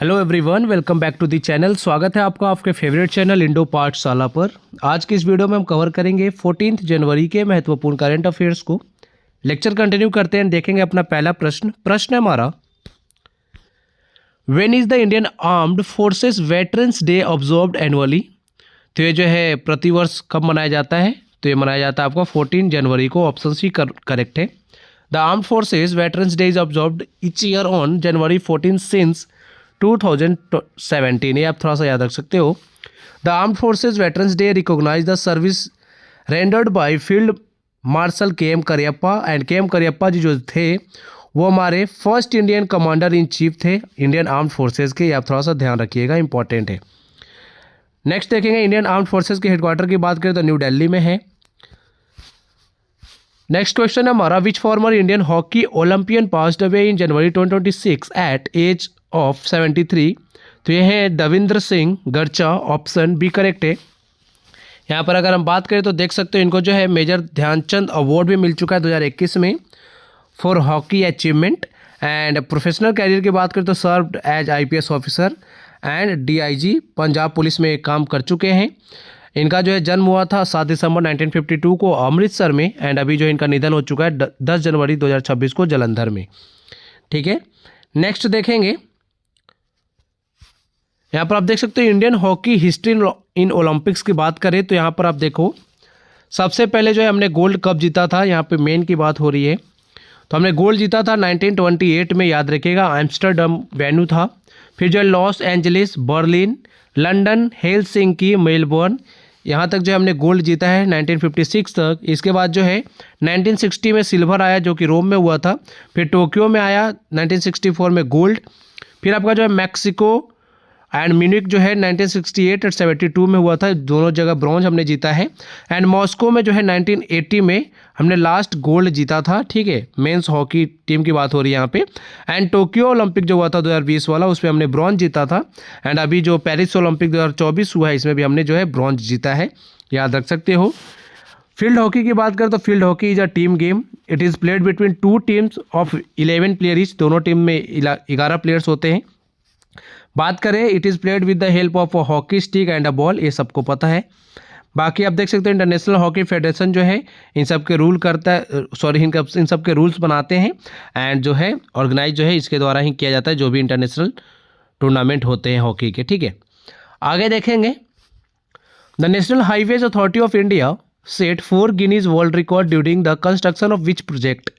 Hello everyone, welcome back to the channel. स्वागत है आपका आपके फेवरेट चैनल इंडो पाठशाला पर। आज की इस वीडियो में हम कवर करेंगे 14 जनवरी के महत्वपूर्ण करंट अफेयर्स को। लेक्चर कंटिन्यू करते हैं, देखेंगे अपना पहला प्रश्न है हमारा, when is the Indian armed forces veterans day observed annually. तो ये जो है प्रतिवर्ष कब मनाया जाता है? तो ये मनाया जाता है आपका 14 जनवरी को। ऑप्शन सी करेक्ट है। The armed forces veterans day is observed each year on January 14 since 2017। ये आप थोड़ा सा याद रख सकते हो। The armed forces veterans day recognise the service rendered by field marshal K M Cariappa. And K M Cariappa ji जो थे वो हमारे first Indian commander in chief थे इंडियन आर्म्ड फोर्सेज के। आप थोड़ा सा ध्यान रखिएगा, इंपॉर्टेंट है। नेक्स्ट देखेंगे, इंडियन आर्म्ड फोर्सेज के हेडक्वार्टर की बात करें तो न्यू दिल्ली में है। नेक्स्ट क्वेश्चन है हमारा, which former Indian hockey Olympian passed away in January 2026 at age of 73। तो ये है Davinder Singh Garcha. Option B correct है। यहाँ पर अगर हम बात करें तो देख सकते हो इनको जो है मेजर ध्यानचंद अवार्ड भी मिल चुका है 2021 में for hockey achievement. And professional career की बात करें तो served as IPS officer and DIG Punjab police में काम कर चुके हैं। इनका जो है जन्म हुआ था 7 दिसंबर 1952 को अमृतसर में। एंड अभी जो इनका निधन हो चुका है 10 जनवरी 2026 को जलंधर में। ठीक है, नेक्स्ट देखेंगे, यहाँ पर आप देख सकते हो Indian hockey history in Olympics की बात करें तो यहाँ पर आप देखो सबसे पहले जो है हमने गोल्ड कप जीता था। यहाँ पे मेन की बात हो रही है तो हमने गोल्ड जीता था 1928 में, याद रखिएगा। एम्स्टर्डम वेन्यू था। फिर जो है Los Angeles, Berlin, London, Helsinki, Melbourne, यहाँ तक जो है हमने गोल्ड जीता है 1956 तक। इसके बाद जो है 1960 में सिल्वर आया जो कि रोम में हुआ था। फिर टोक्यो में आया 1964 में गोल्ड। फिर आपका जो है मैक्सिको एंड म्यूनिक जो है 1968 और 72 में हुआ था, दोनों जगह ब्रॉन्ज हमने जीता है। एंड मॉस्को में जो है 1980 में हमने लास्ट गोल्ड जीता था। ठीक है, मेंस हॉकी टीम की बात हो रही है यहाँ पे। एंड टोक्यो ओलंपिक जो हुआ था 2020 वाला, उसमें हमने ब्रॉन्ज जीता था। एंड अभी जो पेरिस ओलंपिक 2024 हुआ है इसमें भी हमने जो है ब्रॉन्ज जीता है, याद रख सकते हो। फील्ड हॉकी की बात करें तो field hockey is a team game. It is played between 2 teams of 11 player each. दोनों टीम में 11 प्लेयर्स होते हैं। बात करें, it is played with the help of a hockey stick and a ball, ये सबको पता है। बाकी आप देख सकते हो इंटरनेशनल हॉकी फेडरेशन जो है इन सब के रूल करता है, इन सब के रूल्स बनाते हैं। एंड जो है ऑर्गेनाइज जो है इसके द्वारा ही किया जाता है जो भी इंटरनेशनल टूर्नामेंट होते हैं हॉकी के। ठीक है, आगे देखेंगे, the national highways authority of India set 4 Guinness world record during the construction of which project.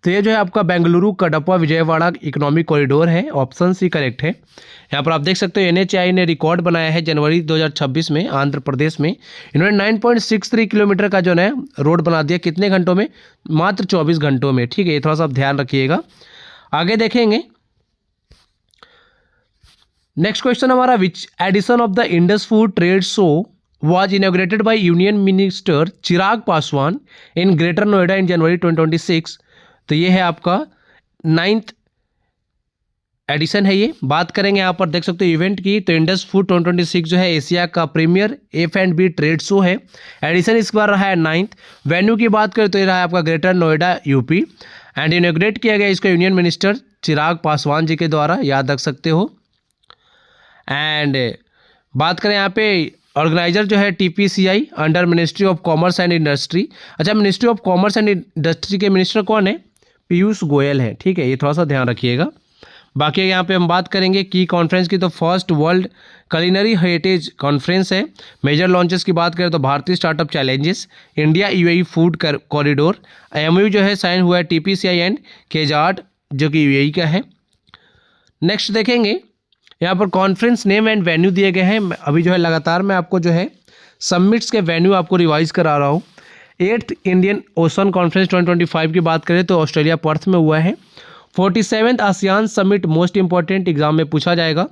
तो ये जो है आपका बेंगलुरु कडपा विजयवाड़ा इकोनॉमिक कॉरिडोर है। ऑप्शन सी करेक्ट है। यहाँ पर आप देख सकते हो NHAI ने रिकॉर्ड बनाया है जनवरी 2026 में आंध्र प्रदेश में। इन्होंने 9.63 किलोमीटर का जो है रोड बना दिया, कितने घंटों में? मात्र 24 घंटों में। ठीक है, ये थोड़ा सा आप ध्यान रखिएगा। आगे देखेंगे, नेक्स्ट क्वेश्चन हमारा, which edition of the Indus food trade show was inaugurated by Union Minister Chirag Paswan in Greater Noida in January 2026। तो ये है आपका 9th एडिशन है। ये बात करेंगे यहाँ पर देख सकते हो इवेंट की, तो इंडस फूड 2026 जो है एशिया का प्रीमियर F&B ट्रेड शो है। एडिशन इस बार रहा है 9th। वेन्यू की बात करें तो ये रहा है आपका ग्रेटर नोएडा UP। एंड इनोग्रेट किया गया इसका यूनियन मिनिस्टर चिराग पासवान जी के द्वारा, याद रख सकते हो। एंड बात करें यहाँ पे ऑर्गेनाइजर जो है TPCI under ministry of commerce and industry. अच्छा, ministry of commerce and industry के मिनिस्टर कौन है? पीयूष गोयल है। ठीक है, ये थोड़ा सा ध्यान रखिएगा। बाकी यहाँ पे हम बात करेंगे की कॉन्फ्रेंस की, तो first world culinary heritage conference है। मेजर लॉन्चेस की बात करें तो भारतीय startup challenges, India UAE food corridor, MOU जो है साइन हुआ है TPCI एंड केजार्ड जो कि UAE का है। नेक्स्ट देखेंगे, यहाँ पर कॉन्फ्रेंस नेम एंड वेन्यू दिए गए हैं। अभी जो है लगातार मैं आपको जो है समिट्स के वेन्यू आपको रिवाइज करा रहा हूँ। 8th इंडियन ओशन कॉन्फ्रेंस 2025 की बात करें तो ऑस्ट्रेलिया पर्थ में हुआ है। 47th ASEAN summit, most important exam में पूछा जाएगा,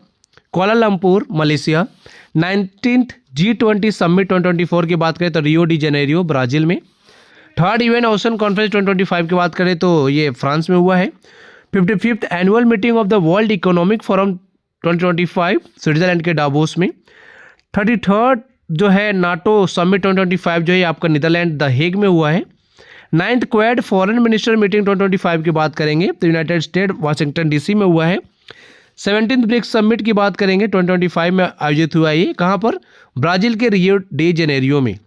Kuala Lumpur Malaysia. 19th G20 summit 2024 की बात करें तो रियो डी जेनेरियो ब्राज़ील में। 3rd UN ओशन कॉन्फ्रेंस 2025 की बात करें तो ये फ्रांस में हुआ है। 55th annual meeting of the world economic forum 2025 Switzerland के डावोस में। 33rd जो है नाटो समिट 2025 जो है आपका नीदरलैंड द हेग में हुआ है। 9th quad foreign minister meeting 2025 की बात करेंगे तो यूनाइटेड स्टेट वाशिंगटन DC में हुआ है। 17th ब्रिक्स समिट की बात करेंगे 2025 में आयोजित हुआ ये, कहाँ पर? ब्राजील के रियो डे जेनेरियो में।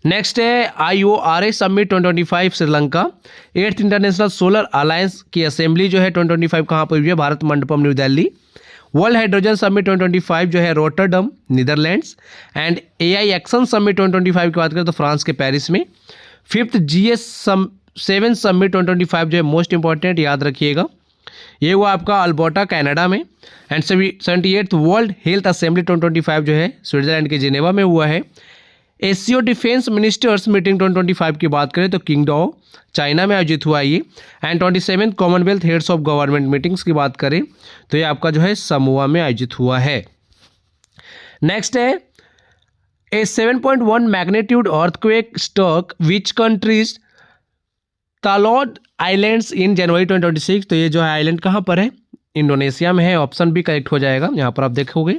नेक्स्ट है IORA summit 2025 Sri Lanka. 8th international solar alliance की असेंबली जो है 2025 कहाँ पर हुई है? Bharat Mandapam new Delhi. World hydrogen summit 2025 जो है Rotterdam Netherlands. And AI action summit 2025 की बात करें तो फ्रांस के पेरिस में। 5th G7 समिट 2025 जो है मोस्ट इंपॉर्टेंट, याद रखिएगा, ये हुआ आपका अल्बर्टा कनाडा में। And 78th world health assembly 2025 जो है स्विट्जरलैंड के जिनेवा में हुआ है। एशियो डिफेंस मिनिस्टर्स मीटिंग 2025 की बात करें तो किंगडम चाइना में आयोजित हुआ ये। And 27th Commonwealth heads of government meetings की बात करें तो ये आपका जो है समोआ में आयोजित हुआ है। नेक्स्ट है a 7.1 magnitude earthquake struck which countries Talaud islands in January 2026। तो ये जो है आइलैंड कहाँ पर है? इंडोनेशिया में है। ऑप्शन भी करेक्ट हो जाएगा, यहाँ पर आप देखोगे।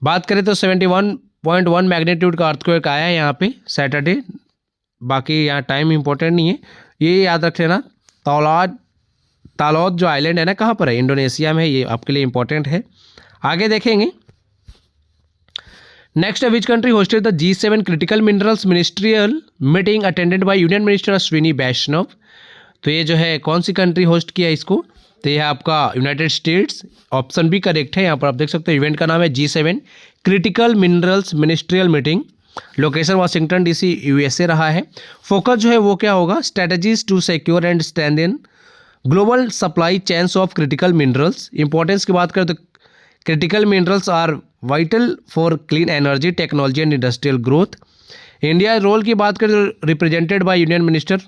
बात करें तो 71.1 मैग्नीट्यूड का अर्थक्वेक आया है यहाँ पे सैटरडे। बाकी यहाँ टाइम इंपॉर्टेंट नहीं है, ये याद रख लेना। तालोद जो आइलैंड है ना, कहाँ पर है? इंडोनेशिया में है, ये आपके लिए इंपॉर्टेंट है। आगे देखेंगे। नेक्स्ट है which country hosted the G7 critical minerals ministerial meeting attended by union minister Ashwini Vaishnaw. तो ये जो है कौन सी कंट्री होस्ट किया इसको? तो यह आपका यूनाइटेड स्टेट्स। ऑप्शन भी करेक्ट है, यहाँ पर आप देख सकते हो। इवेंट का नाम है G7 critical minerals ministerial meeting. Location Washington DC USA रहा है। फोकस जो है वो क्या होगा? Strategies to secure and strengthen global supply chains of critical minerals. Importance की बात करें तो critical minerals are vital for clean energy technology and industrial growth. India role की बात करें तो represented by union minister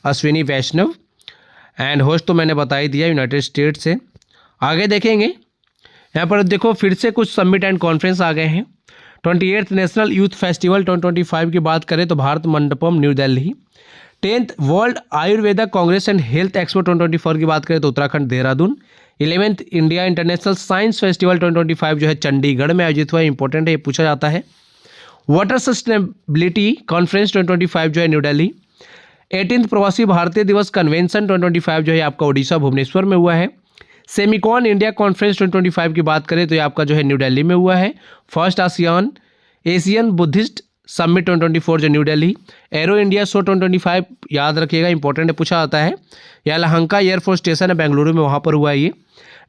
Ashwini Vaishnaw. And host तो मैंने बता ही दिया, यूनाइटेड स्टेट्स से। आगे देखेंगे, यहाँ पर देखो फिर से कुछ समिट एंड कॉन्फ्रेंस आ गए हैं। 28th नेशनल यूथ फेस्टिवल 2025 की बात करें तो Bharat Mandapam new Delhi. 10th world Ayurveda Congress and health expo 2024 की बात करें तो Uttarakhand Dehradun. 11th India international science festival 2025 जो है चंडीगढ़ में आयोजित हुआ है। इंपॉर्टेंट है, ये पूछा जाता है। वाटर सस्टेनेबिलिटी कॉन्फ्रेंस 2025 जो है न्यू दिल्ली। 18th प्रवासी भारतीय दिवस कन्वेंशन 2025 जो है आपका ओडिशा भुवनेश्वर में हुआ है। सेमिकॉन इंडिया कॉन्फ्रेंस 2025 की बात करें तो ये आपका जो है न्यू दिल्ली में हुआ है। फर्स्ट एशियन बुद्धिस्ट समिट 2024 जो new Delhi. Arrow India show 2025 याद रखिएगा, इंपॉर्टेंट है, पूछा जाता है। यह लहंका एयरफोर्स स्टेशन है बेंगलुरु में, वहाँ पर हुआ है ये।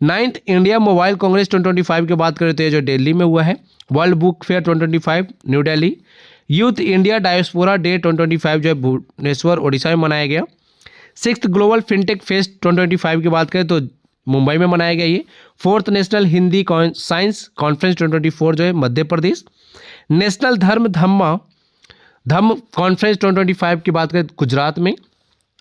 9th इंडिया मोबाइल कांग्रेस 2025 की बात करें तो ये जो दिल्ली में हुआ है। World book fair 2025 new Delhi. Youth India diaspora day 2025 जो है भुवनेश्वर ओडिशा में मनाया गया। 6th ग्लोबल फिनटेक फेस्ट 2025 की बात करें तो मुंबई में मनाया गया ये। 4th national Hindi science conference 2024 जो है मध्य प्रदेश। नेशनल धम्म कॉन्फ्रेंस 2025 की बात करें गुजरात में।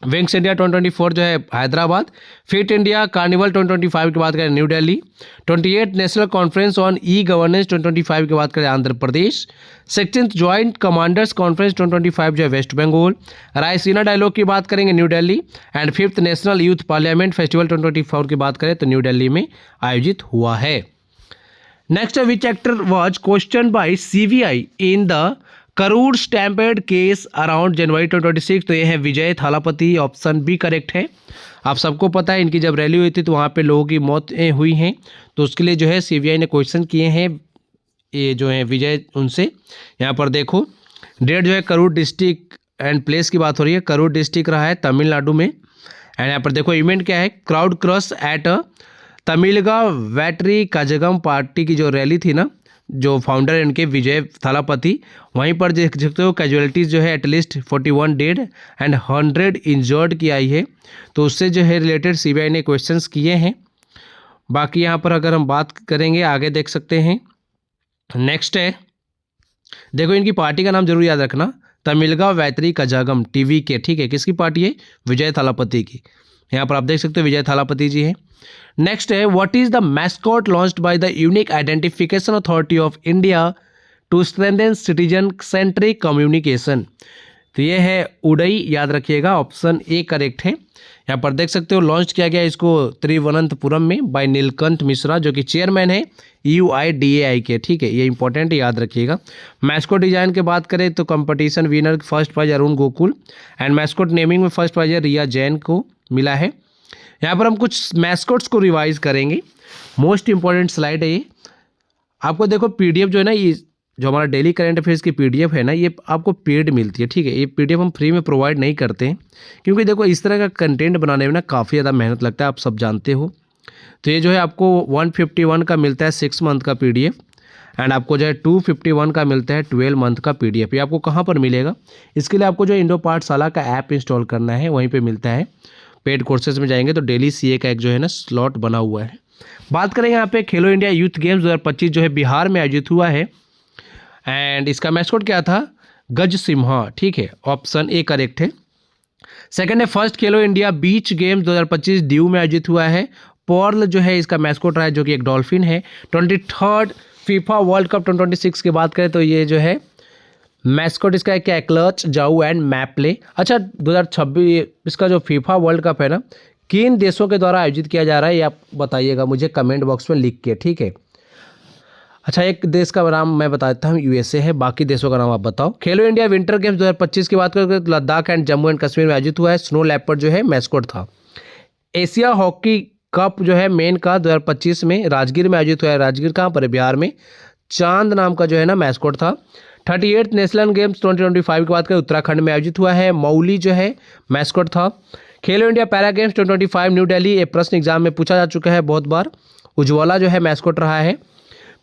विंग्स इंडिया 2024 जो है हैदराबाद। फिट इंडिया कार्निवल 2025 की बात करें new Delhi. 28th national conference on e governance 2025 की बात करें Andhra Pradesh. 16th joint commanders conference 2025 जो है वेस्ट बंगाल। रायसीना डायलॉग की बात करेंगे new Delhi. And 5th national youth parliament festival 2024 की बात करें तो न्यू दिल्ली में आयोजित हुआ है। Next which actor was question by CBI in the Karur stampede case around जनवरी 2026। तो ये है विजय थालापति। ऑप्शन बी करेक्ट है। आप सबको पता है इनकी जब रैली हुई थी तो वहाँ पे लोगों की मौतें हुई हैं, तो उसके लिए जो है CBI ने क्वेश्चन किए हैं ये जो है विजय उनसे। यहाँ पर देखो डेट जो है करूर डिस्ट्रिक्ट एंड प्लेस की बात हो रही है। करूर डिस्ट्रिक्ट रहा है तमिलनाडु में। एंड यहाँ पर देखो इवेंट क्या है, crowd crush at Tamilaga Vettri Kazhagam party की जो रैली थी ना, जो फाउंडर इनके विजय थालापति, वहीं पर देख सकते हो कैजुअलिटीज़ जो है एटलीस्ट 41 डेड एंड 100 इंजर्ड की आई है। तो उससे जो है रिलेटेड CBI ने क्वेश्चंस किए हैं। बाकी यहाँ पर अगर हम बात करेंगे आगे देख सकते हैं। नेक्स्ट है देखो इनकी पार्टी का नाम जरूर याद रखना, तमिलगा वैतरी कजागम TVK, ठीक है। किसकी पार्टी है? विजय थालापति की। यहाँ पर आप देख सकते हो विजय थालापति जी हैं। नेक्स्ट है what is the mascot launched by the unique identification authority of India to strengthen citizen centric communication. तो ये है उडई, याद रखिएगा, ऑप्शन ए करेक्ट है। यहाँ पर देख सकते हो लॉन्च किया गया इसको तिरुवनंतपुरम में बाय नीलकंठ मिश्रा जो कि चेयरमैन है UIDAI के, ठीक है। ये इंपॉर्टेंट है, याद रखिएगा। मैस्कॉट डिजाइन की बात करें तो competition winner first prize Arun Gokul and mascot naming में फर्स्ट प्राइज रिया जैन को मिला है। यहाँ पर हम कुछ मैस्कॉट्स को रिवाइज करेंगे। मोस्ट इंपॉर्टेंट स्लाइड है ये। आपको देखो पीडीएफ जो है ना, ये जो हमारा डेली करंट अफेयर्स की पीडीएफ है ना, ये आपको पेड मिलती है, ठीक है। ये पीडीएफ हम फ्री में प्रोवाइड नहीं करते हैं, क्योंकि देखो इस तरह का कंटेंट बनाने में ना काफ़ी ज़्यादा मेहनत लगता है, आप सब जानते हो। तो ये जो है आपको 151 का मिलता है 6 मंथ का पीडीएफ, एंड आपको जो है 251 का मिलता है 12 मंथ का पीडीएफ। ये आपको कहाँ पर मिलेगा? इसके लिए आपको जो इंडो पाठशाला का ऐप इंस्टॉल करना है, वहीं पे मिलता है। पेड कोर्सेज में जाएंगे तो डेली सीए का एक जो है ना स्लॉट बना हुआ है। बात करें यहाँ पे खेलो इंडिया यूथ गेम्स 2025 जो है बिहार में आयोजित हुआ है, एंड इसका मैस्कॉट क्या था? गज सिम्हा, ठीक है, ऑप्शन ए करेक्ट है। सेकंड है फर्स्ट खेलो इंडिया बीच गेम्स 2025 दीव में आयोजित हुआ है। पर्ल जो है इसका मैस्कॉट रहा है, जो कि एक डॉल्फिन है। 23rd फीफा वर्ल्ड कप 2026 की बात करें तो ये जो है मैस्कॉट इसका है क्या? क्लच, जाऊ एंड मैप्ले। अच्छा, 2026 इसका जो फीफा वर्ल्ड कप है ना, किन देशों के द्वारा आयोजित किया जा रहा है, ये आप बताइएगा मुझे कमेंट बॉक्स में लिख के, ठीक है। अच्छा, एक देश का नाम मैं बता देता हूँ, यूएसए है, बाकी देशों का नाम आप बताओ। खेलो इंडिया विंटर गेम्स 2025 की बात करें तो लद्दाख एंड जम्मू एंड कश्मीर में आयोजित हुआ है। स्नो लेपर्ड जो है मैस्कॉट था। एशिया हॉकी कप जो है मेन का 2025 में राजगीर में आयोजित हुआ है। राजगीर कहाँ पर है? बिहार में। चांद नाम का जो है ना मैस्कॉट था। 38th नेशनल गेम्स 2025 की बात करें उत्तराखंड में आयोजित हुआ है। मौली जो है मैस्कॉट था। खेलो India para games 2025 new Delhi, ये प्रश्न एग्जाम में पूछा जा चुका है बहुत बार। उज्ज्वला जो है मैस्कॉट रहा है।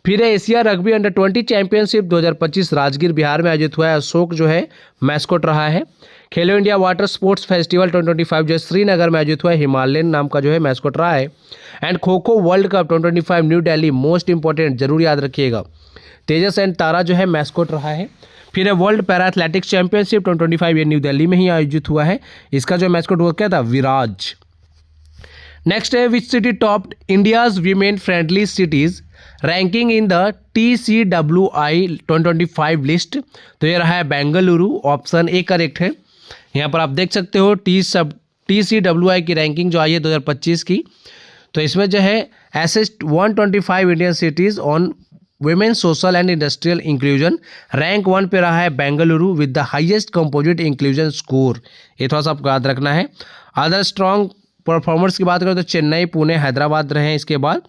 फिर है Asia rugby under 20 championship 2025 Rajgir Bihar में आयोजित हुआ है। अशोक जो है मैस्कॉट रहा है। खेलो इंडिया वाटर स्पोर्ट्स फेस्टिवल 2025 जो है श्रीनगर में आयोजित हुआ है। हिमालयन नाम का जो है मैस्कॉट रहा है। And kho kho world cup 2025 new Delhi, most important जरूर याद रखिएगा, तेजस एंड तारा जो है मैस्कॉट रहा है। फिर है वर्ल्ड पैरा एथलेटिक्स चैंपियनशिप 2025, ये न्यू दिल्ली में ही आयोजित हुआ है। इसका जो मैस्कॉट वो क्या था? विराज। नेक्स्ट है which city topped India's women friendly cities ranking in the TCWI 2025 list. तो ये रहा है बेंगलुरु, ऑप्शन ए करेक्ट है। यहाँ पर आप देख सकते हो TCWI की रैंकिंग जो आई है 2025 की, तो इसमें जो है assist 125 Indian cities on women social and industrial inclusion, rank 1 पे रहा है Bengaluru with the highest composite inclusion score. ये थोड़ा सा आपको याद रखना है। अदर स्ट्रॉन्ग परफॉर्मर्स की बात करें तो चेन्नई, पुणे, हैदराबाद रहे हैं इसके बाद।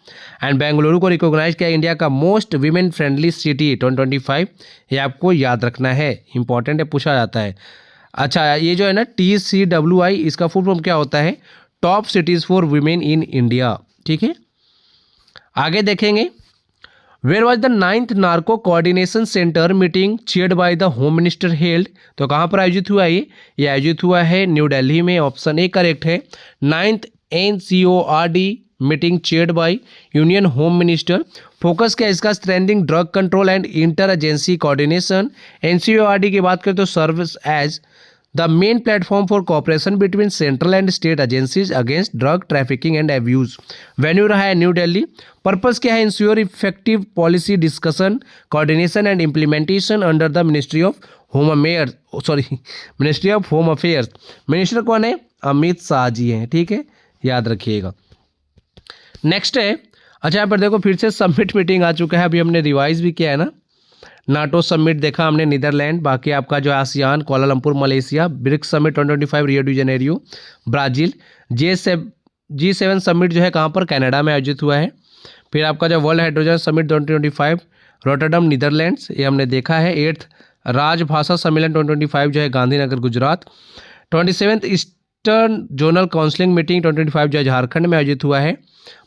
एंड बेंगलुरु को रिकॉग्नाइज किया इंडिया का मोस्ट वीमेन फ्रेंडली सिटी 2025, ये आपको याद रखना है, इंपॉर्टेंट है, पूछा जाता है। अच्छा, ये जो है ना TCWI, इसका फुल फॉर्म क्या होता है? Top cities for women in India, ठीक है। आगे देखेंगे, where was the 9th narco coordination centre meeting chaired by the home minister held. तो कहाँ पर आयोजित हुआ ये आयोजित हुआ है न्यू दिल्ली में, ऑप्शन ए करेक्ट है। 9th NCORD meeting chaired by union home minister. Focus क्या इसका? Strengthening drug control and inter agency coordination. NCORD की बात करें तो serves as the main platform for cooperation between central and state agencies against drug trafficking and abuse. Venue रहा है new Delhi. Purpose क्या है? Ensure effective policy discussion, coordination and implementation under the ministry of home affairs. Minister कौन है? अमित शाह जी हैं, ठीक है, याद रखिएगा। नेक्स्ट है, अच्छा यहाँ पर देखो फिर से समिट मीटिंग आ चुका है, अभी हमने रिवाइज भी किया है ना। नाटो समिट देखा हमने नीदरलैंड, बाकी आपका जो ASEAN Kuala Lumpur Malaysia, BRICS summit 2025 Rio de Janeiro Brazil, G7 summit जो है कहाँ पर? कनाडा में आयोजित हुआ है। फिर आपका जो world hydrogen summit 2025 Rotterdam Netherlands, ये हमने देखा है। 8th राजभाषा सम्मेलन 2025 जो है Gandhinagar Gujarat. 27th eastern zonal counselling meeting 2025 जो है झारखंड में आयोजित हुआ है।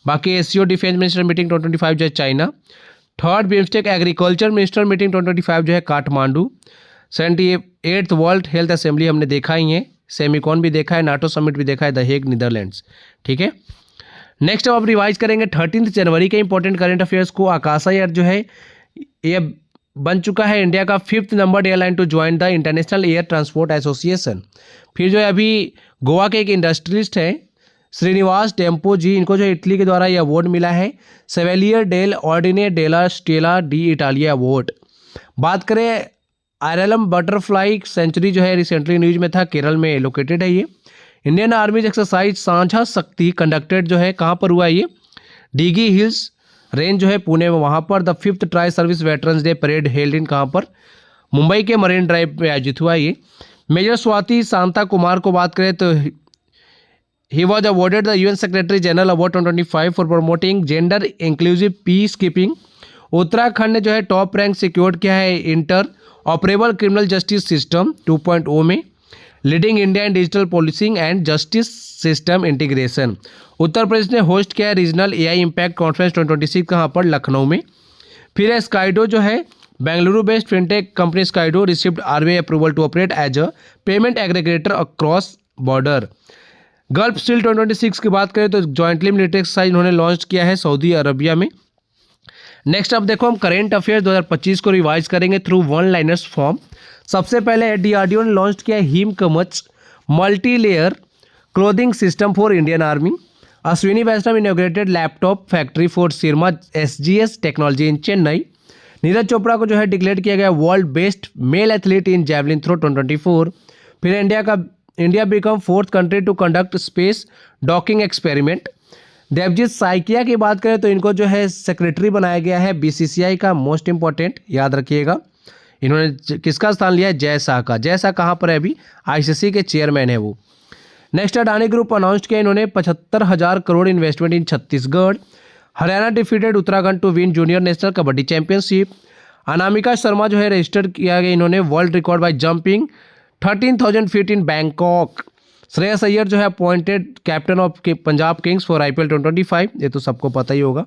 बाकी एशियो डिफेंस मिनिस्टर मीटिंग 2025 जो है China. 3rd BIMSTEC agriculture minister meeting 2025 जो है Kathmandu. 78th world health assembly हमने देखा ही है, सेमिकॉन भी देखा है, नाटो समिट भी देखा है, द हेग नीदरलैंड्स, ठीक है। नेक्स्ट अब रिवाइज करेंगे 13 जनवरी के इंपॉर्टेंट करंट अफेयर्स को। आकाशा एयर जो है ये बन चुका है इंडिया का 5th नंबर airline to join the international air transport association. फिर जो है अभी गोवा के एक इंडस्ट्रियलिस्ट हैं श्रीनिवास टेम्पो जी, इनको जो इटली के द्वारा ये अवार्ड मिला है, सेवेलियर डेल ऑर्डिने डेला स्टेला डी इटालिया अवार्ड। बात करें आयरलम बटरफ्लाई सेंचुरी जो है रिसेंटली न्यूज में था, केरल में लोकेटेड है ये। इंडियन आर्मी एक्सरसाइज साझा शक्ति कंडक्टेड जो है कहाँ पर हुआ है? ये डिगी हिल्स रेंज जो है पुणे में, वहाँ पर। The 5th tri service veterans day parade held in कहाँ पर? मुंबई के मरीन ड्राइव में आयोजित हुआ ये। मेजर स्वाति शांता कुमार को बात करें तो He was awarded the UN Secretary General Award 2025 for promoting gender inclusive peacekeeping. Uttarakhand ने जो है टॉप रैंक सिक्योर्ड किया है interoperable criminal justice system 2.0 में, leading India in digital policing and justice system integration. Uttar Pradesh ने होस्ट किया है regional AI impact conference 2026 कहाँ पर, लखनऊ में। फिर स्काइडो जो है Bengaluru based fintech company Skydo received RBI approval to operate as a payment aggregator across border. Gulf steel 2026 की बात करें तो जॉइंटली मिलिट्री एक्सरसाइज इन्होंने लॉन्च किया है सऊदी अरबिया में। नेक्स्ट अब देखो हम करेंट अफेयर्स 2025 को रिवाइज करेंगे थ्रू वन लाइनर्स फॉर्म। सबसे पहले डीआरडीओ ने लॉन्च किया Him Kavach multi layer clothing system for Indian army. Ashwini Vaishnaw inaugurated laptop factory for Sirma SGS technology in Chennai. Neeraj Chopra को जो है डिक्लेयर किया गया world best male athlete in javelin throw 2024। फिर India become 4th country to conduct space docking experiment. Devajit Saikia की बात करें तो इनको जो है सेक्रेटरी बनाया गया है बीसीसीआई का, मोस्ट इंपॉर्टेंट याद रखिएगा। इन्होंने किसका स्थान लिया है, जय शाह का। जय शाह कहाँ पर है अभी, आईसीसी के चेयरमैन है वो। नेक्स्ट अडानी ग्रुप अनाउंस किया इन्होंने 75,000 crore investment in Chhattisgarh. Haryana defeated Uttarakhand to win junior national kabaddi championship. Anamika Sharma जो है रजिस्टर किया गया इन्होंने world record by jumping 13,000 feet in Bangkok. Shreyas Iyer जो है appointed captain of Punjab kings for IPL 2025, ये तो सबको पता ही होगा।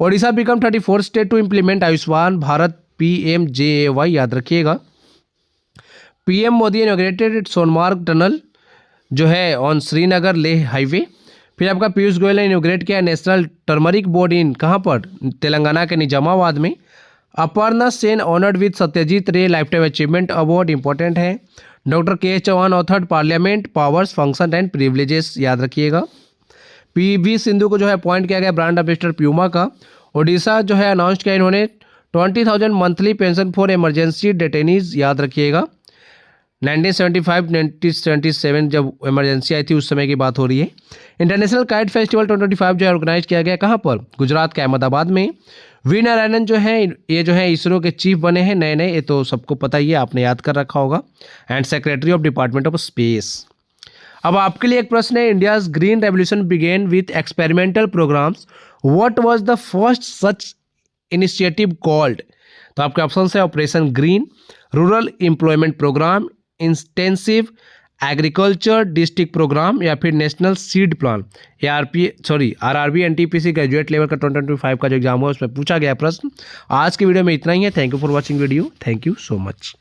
Odisha become 34th state to implement Ayushman Bharat PMJAY, याद रखिएगा। PM Modi inaugurated Sonamarg tunnel जो है ऑन श्रीनगर लेह हाईवे। फिर आपका पीयूष गोयल ने इनॉग्रेट किया नेशनल टर्मरिक बोर्ड इन कहाँ पर, तेलंगाना के निजामाबाद में। Aparna Sen honoured with Satyajit Ray lifetime achievement award, important है। Doctor K Chauhan authored parliament powers function and privileges, याद रखिएगा। PV सिंधु को जो है अपॉइंट किया गया ब्रांड एम्बेसडर प्यूमा का। ओडिशा जो है अनाउंस किया इन्होंने 20,000 monthly pension for emergency detainees, याद रखिएगा। 1975-1977 जब इमरजेंसी आई थी उस समय की बात हो रही है। इंटरनेशनल काइट फेस्टिवल 2025 जो है ऑर्गेनाइज किया गया कहाँ पर, गुजरात के अहमदाबाद में। वी नारायणन जो है ये जो है इसरो के चीफ बने हैं नए नए, ये तो सबको पता ही है, आपने याद कर रखा होगा, and secretary of department of space. अब आपके लिए एक प्रश्न है, India's green revolution began with experimental programmes, what was the first such initiative called. तो आपके ऑप्शन है operation green, rural employment programme, intensive agriculture district programme, या फिर national seed plan. RRB NTPC graduate level का 2025 का जो exam हुआ उसमें पूछा गया प्रश्न। आज की वीडियो में इतना ही है। Thank you for watching video, thank you so much.